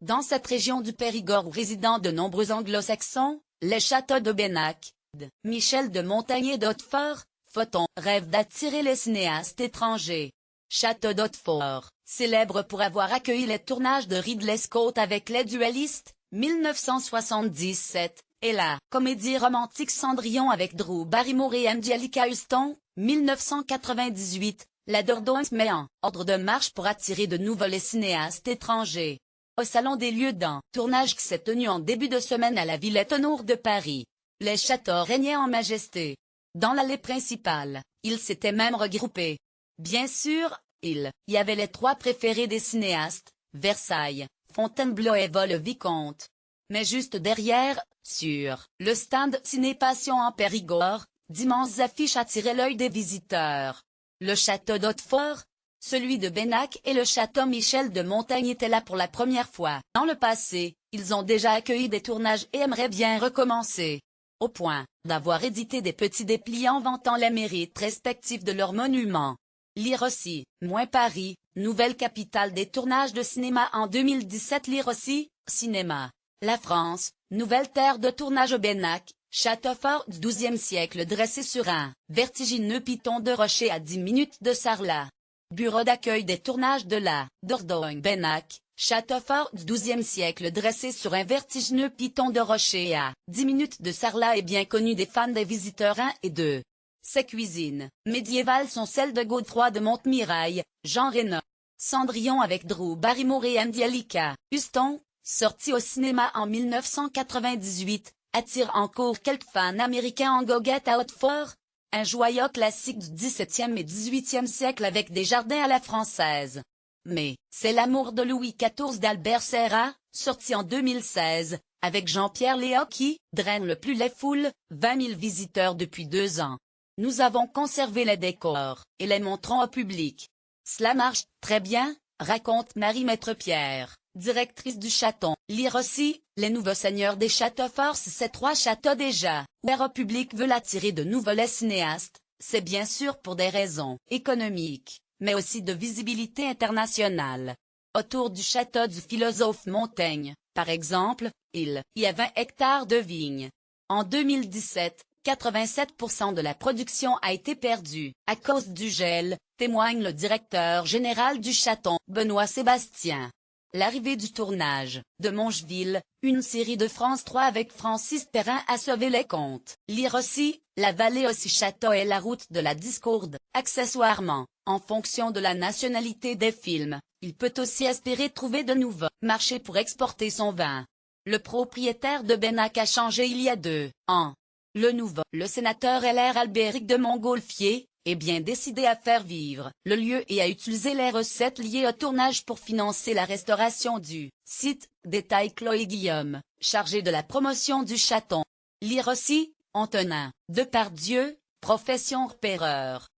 Dans cette région du Périgord où résident de nombreux anglo-saxons, les châteaux de Bennac, de Michel de Montagny et d'Hautefort, Photon rêve d'attirer les cinéastes étrangers. Château d'Hautefort, célèbre pour avoir accueilli les tournages de Ridley Scott avec Les Duellistes, 1977, et la comédie romantique Cendrillon avec Drew Barrymore et Angelica Houston, 1998, la Dordogne met en ordre de marche pour attirer de nouveaux les cinéastes étrangers. Au Salon des lieux d'un tournage qui s'est tenu en début de semaine à la Villette au nord de Paris, les châteaux régnaient en majesté. Dans l'allée principale, ils s'étaient même regroupés. Bien sûr, il y avait les trois préférés des cinéastes, Versailles, Fontainebleau et Vaux-le-Vicomte. Mais juste derrière, sur le stand Ciné-Passion en Périgord, d'immenses affiches attiraient l'œil des visiteurs. Le château d'Hautefort, celui de Bennac et le château Michel de Montagny étaient là pour la première fois. Dans le passé, ils ont déjà accueilli des tournages et aimeraient bien recommencer. Au point d'avoir édité des petits dépliants vantant les mérites respectifs de leurs monuments. Lire aussi, moins Paris, nouvelle capitale des tournages de cinéma en 2017. Lire aussi, cinéma. La France, nouvelle terre de tournage au Bennac, château fort du XIIe siècle dressé sur un vertigineux piton de rocher à 10 minutes de Sarlat. Bureau d'accueil des tournages de la Dordogne Bennac, château fort du XIIe siècle dressé sur un vertigineux piton de rocher à 10 minutes de Sarlat est bien connu des fans des visiteurs 1 et 2. Ses cuisines médiévales sont celles de Godefroy de Montmirail, Jean Reynaud. Cendrillon avec Drew Barrymore et Angelica Houston, sorti au cinéma en 1998, attire encore quelques fans américains en goguette à Hautefort. Un joyau classique du XVIIe et XVIIIe siècle avec des jardins à la française. Mais, c'est l'amour de Louis XIV d'Albert Serra, sorti en 2016, avec Jean-Pierre Léaud qui draine le plus les foules, 20 000 visiteurs depuis 2 ans. Nous avons conservé les décors, et les montrons au public. Cela marche très bien, raconte Marie Maître-Pierre, directrice du château. Lire aussi, les nouveaux seigneurs des châteaux forts. Ces 3 châteaux déjà ouverts au public veulent attirer de nouveaux les cinéastes, c'est bien sûr pour des raisons économiques, mais aussi de visibilité internationale. Autour du château du philosophe Montaigne, par exemple, il y a 20 hectares de vignes. En 2017, 87% de la production a été perdue à cause du gel, témoigne le directeur général du château, Benoît Sébastien. L'arrivée du tournage de Mongeville, une série de France 3 avec Francis Perrin a sauvé les comptes. Lire aussi, la vallée aussi château est la route de la discorde. Accessoirement, en fonction de la nationalité des films, il peut aussi espérer trouver de nouveaux marchés pour exporter son vin. Le propriétaire de Bennac a changé il y a 2 ans. Le sénateur LR Albéric de Montgolfier, est bien décidé à faire vivre le lieu et à utiliser les recettes liées au tournage pour financer la restauration du site, détaille Chloé Guillaume, chargée de la promotion du château. Lire aussi, Antonin Depardieu, profession repéreur.